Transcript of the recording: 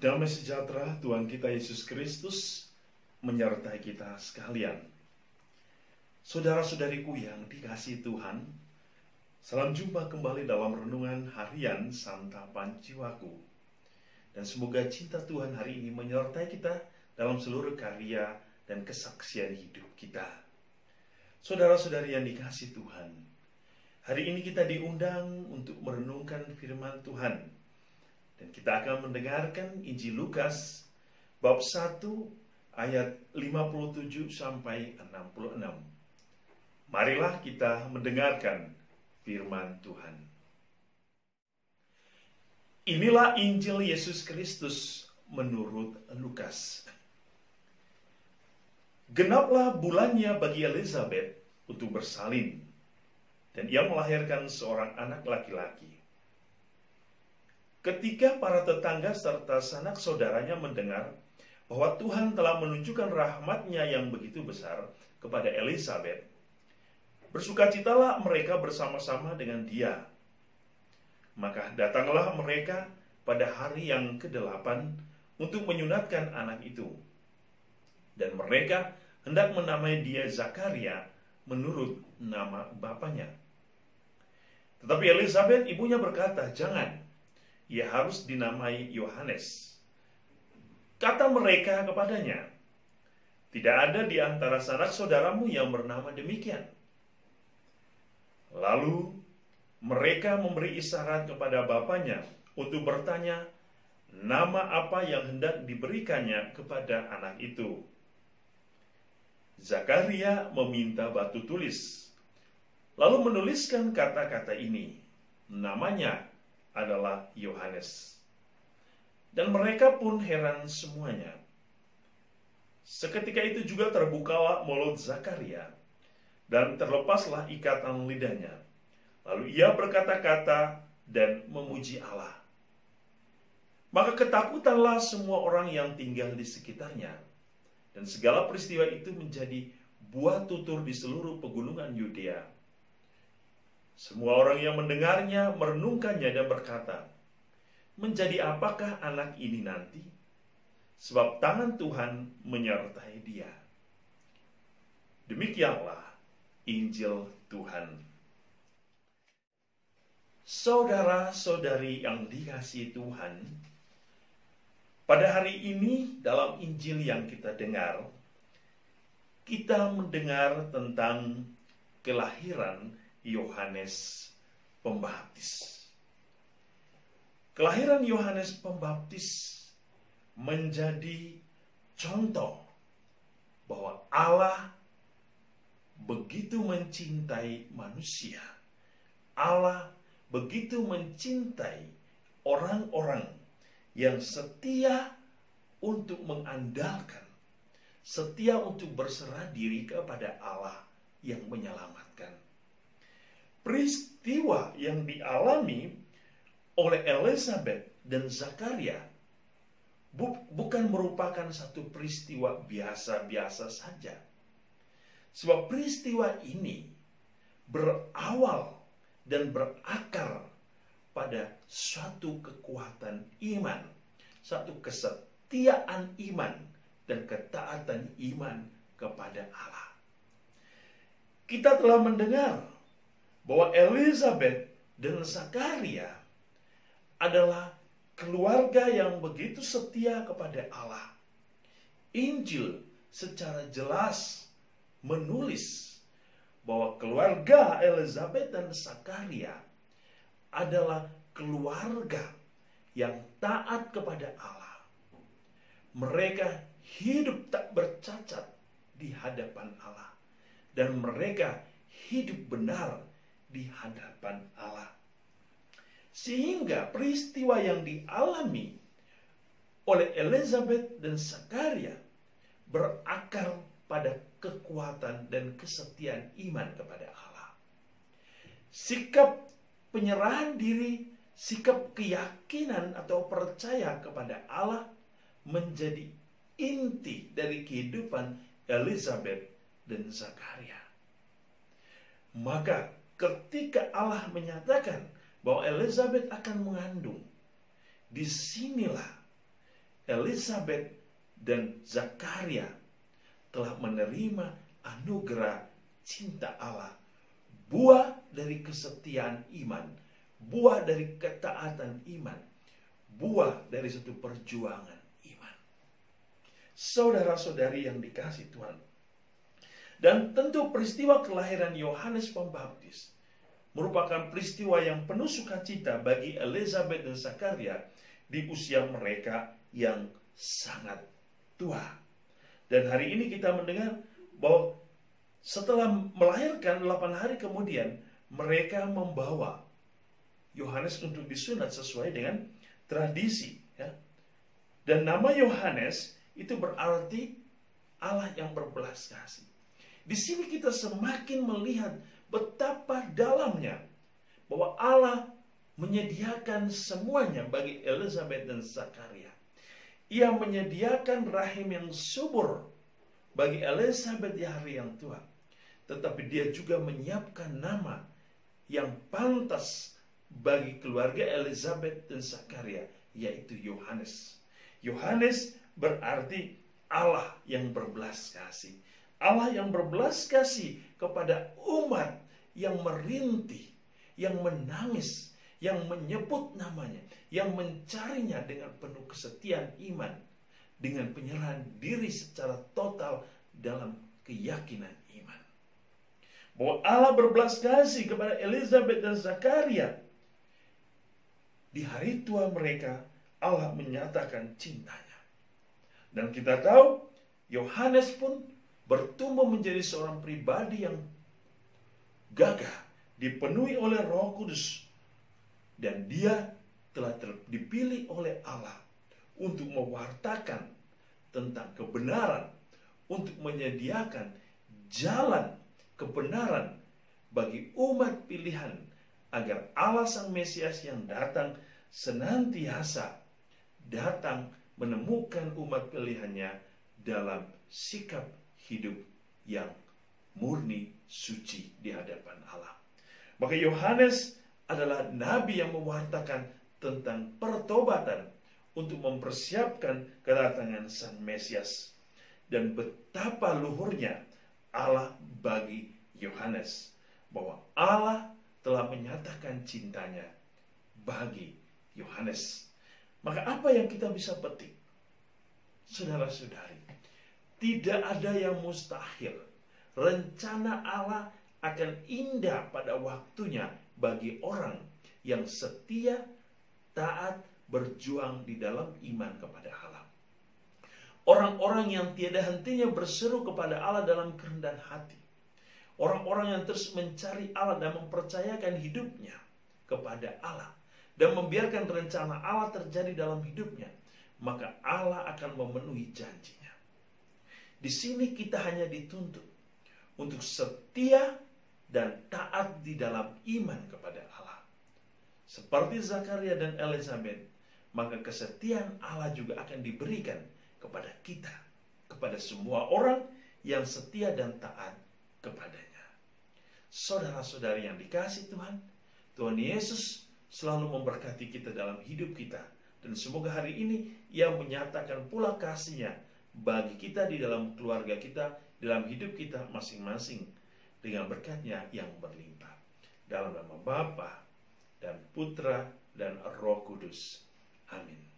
Damai sejahtera Tuhan kita Yesus Kristus menyertai kita sekalian. Saudara-saudariku yang dikasihi Tuhan, salam jumpa kembali dalam renungan harian Santapan Jiwaku. Dan semoga cinta Tuhan hari ini menyertai kita dalam seluruh karya dan kesaksian hidup kita. Saudara-saudari yang dikasihi Tuhan, hari ini kita diundang untuk merenungkan firman Tuhan. Dan kita akan mendengarkan Injil Lukas bab 1 ayat 57 sampai 66. Marilah kita mendengarkan firman Tuhan. Inilah Injil Yesus Kristus menurut Lukas. Genaplah bulannya bagi Elizabeth untuk bersalin, dan ia melahirkan seorang anak laki-laki. Ketika para tetangga serta sanak saudaranya mendengar bahwa Tuhan telah menunjukkan rahmat-Nya yang begitu besar kepada Elizabeth, bersukacitalah mereka bersama-sama dengan dia. Maka datanglah mereka pada hari yang ke-8 untuk menyunatkan anak itu. Dan mereka hendak menamai dia Zakaria menurut nama bapaknya. Tetapi Elizabeth ibunya berkata, "Jangan, ia harus dinamai Yohanes." Kata mereka kepadanya, "Tidak ada di antara sanak saudaramu yang bernama demikian." Lalu mereka memberi isyarat kepada bapaknya untuk bertanya nama apa yang hendak diberikannya kepada anak itu. Zakaria meminta batu tulis, lalu menuliskan kata-kata ini, namanya adalah Yohanes. Dan mereka pun heran semuanya. Seketika itu juga terbukalah mulut Zakaria, dan terlepaslah ikatan lidahnya. Lalu ia berkata-kata dan memuji Allah. Maka ketakutanlah semua orang yang tinggal di sekitarnya. Dan segala peristiwa itu menjadi buah tutur di seluruh pegunungan Yudea. Semua orang yang mendengarnya merenungkannya dan berkata, "Menjadi apakah anak ini nanti? Sebab tangan Tuhan menyertai dia." Demikianlah Injil Tuhan. Saudara-saudari yang dikasihi Tuhan, pada hari ini dalam Injil yang kita dengar, kita mendengar tentang kelahiran Yohanes Pembaptis. Kelahiran Yohanes Pembaptis menjadi contoh bahwa Allah begitu mencintai manusia. Allah begitu mencintai orang-orang yang setia untuk mengandalkan, setia untuk berserah diri kepada Allah yang menyelamatkan. Peristiwa yang dialami oleh Elizabeth dan Zakaria bukan merupakan satu peristiwa biasa-biasa saja. Sebab peristiwa ini berawal dan berakar pada suatu kekuatan iman, satu kesetiaan iman dan ketaatan iman kepada Allah. Kita telah mendengar bahwa Elizabeth dan Zakaria adalah keluarga yang begitu setia kepada Allah. Injil secara jelas menulis bahwa keluarga Elizabeth dan Zakaria adalah keluarga yang taat kepada Allah. Mereka hidup tak bercacat di hadapan Allah, dan mereka hidup benar di hadapan Allah. Sehingga peristiwa yang dialami oleh Elizabeth dan Zakaria berakar pada kekuatan dan kesetiaan iman kepada Allah. Sikap penyerahan diri, sikap keyakinan atau percaya kepada Allah menjadi inti dari kehidupan Elizabeth dan Zakaria. Maka ketika Allah menyatakan bahwa Elizabeth akan mengandung, disinilah Elizabeth dan Zakaria telah menerima anugerah cinta Allah, buah dari kesetiaan iman, buah dari ketaatan iman, buah dari satu perjuangan iman. Saudara-saudari yang dikasihi Tuhan, dan tentu peristiwa kelahiran Yohanes Pembaptis merupakan peristiwa yang penuh sukacita bagi Elizabeth dan Zakaria di usia mereka yang sangat tua. Dan hari ini kita mendengar bahwa setelah melahirkan 8 hari kemudian, mereka membawa Yohanes untuk disunat sesuai dengan tradisi. Ya. Dan nama Yohanes itu berarti Allah yang berbelas kasih. Di sini kita semakin melihat betapa dalamnya bahwa Allah menyediakan semuanya bagi Elizabeth dan Zakaria. Ia menyediakan rahim yang subur bagi Elizabeth di hari yang tua. Tetapi dia juga menyiapkan nama yang pantas bagi keluarga Elizabeth dan Zakaria, yaitu Yohanes. Yohanes berarti Allah yang berbelas kasih. Allah yang berbelas kasih kepada umat yang merintih, yang menangis, yang menyebut namanya, yang mencarinya dengan penuh kesetiaan iman, dengan penyerahan diri secara total dalam keyakinan iman. Bahwa Allah berbelas kasih kepada Elizabeth dan Zakaria. Di hari tua mereka, Allah menyatakan cintanya. Dan kita tahu, Yohanes pun bertumbuh menjadi seorang pribadi yang gagah, dipenuhi oleh Roh Kudus. Dan dia telah dipilih oleh Allah untuk mewartakan tentang kebenaran, untuk menyediakan jalan kebenaran bagi umat pilihan, agar Allah Sang Mesias yang datang senantiasa datang menemukan umat pilihannya dalam sikap hidup yang murni, suci di hadapan Allah. Maka Yohanes adalah nabi yang mewartakan tentang pertobatan untuk mempersiapkan kedatangan Sang Mesias. Dan betapa luhurnya Allah bagi Yohanes, bahwa Allah telah menyatakan cintanya bagi Yohanes. Maka apa yang kita bisa petik? Saudara-saudari, tidak ada yang mustahil. Rencana Allah akan indah pada waktunya bagi orang yang setia, taat, berjuang di dalam iman kepada Allah. Orang-orang yang tiada hentinya berseru kepada Allah dalam kerendahan hati. Orang-orang yang terus mencari Allah dan mempercayakan hidupnya kepada Allah, dan membiarkan rencana Allah terjadi dalam hidupnya, maka Allah akan memenuhi janjinya. Di sini kita hanya dituntut untuk setia dan taat di dalam iman kepada Allah. Seperti Zakaria dan Elizabeth, maka kesetiaan Allah juga akan diberikan kepada kita, kepada semua orang yang setia dan taat kepadanya. Saudara-saudari yang dikasihi Tuhan, Tuhan Yesus selalu memberkati kita dalam hidup kita. Dan semoga hari ini Ia menyatakan pula kasih-Nya bagi kita di dalam keluarga kita, dalam hidup kita masing-masing, dengan berkat-Nya yang berlimpah. Dalam nama Bapa dan Putra dan Roh Kudus. Amin.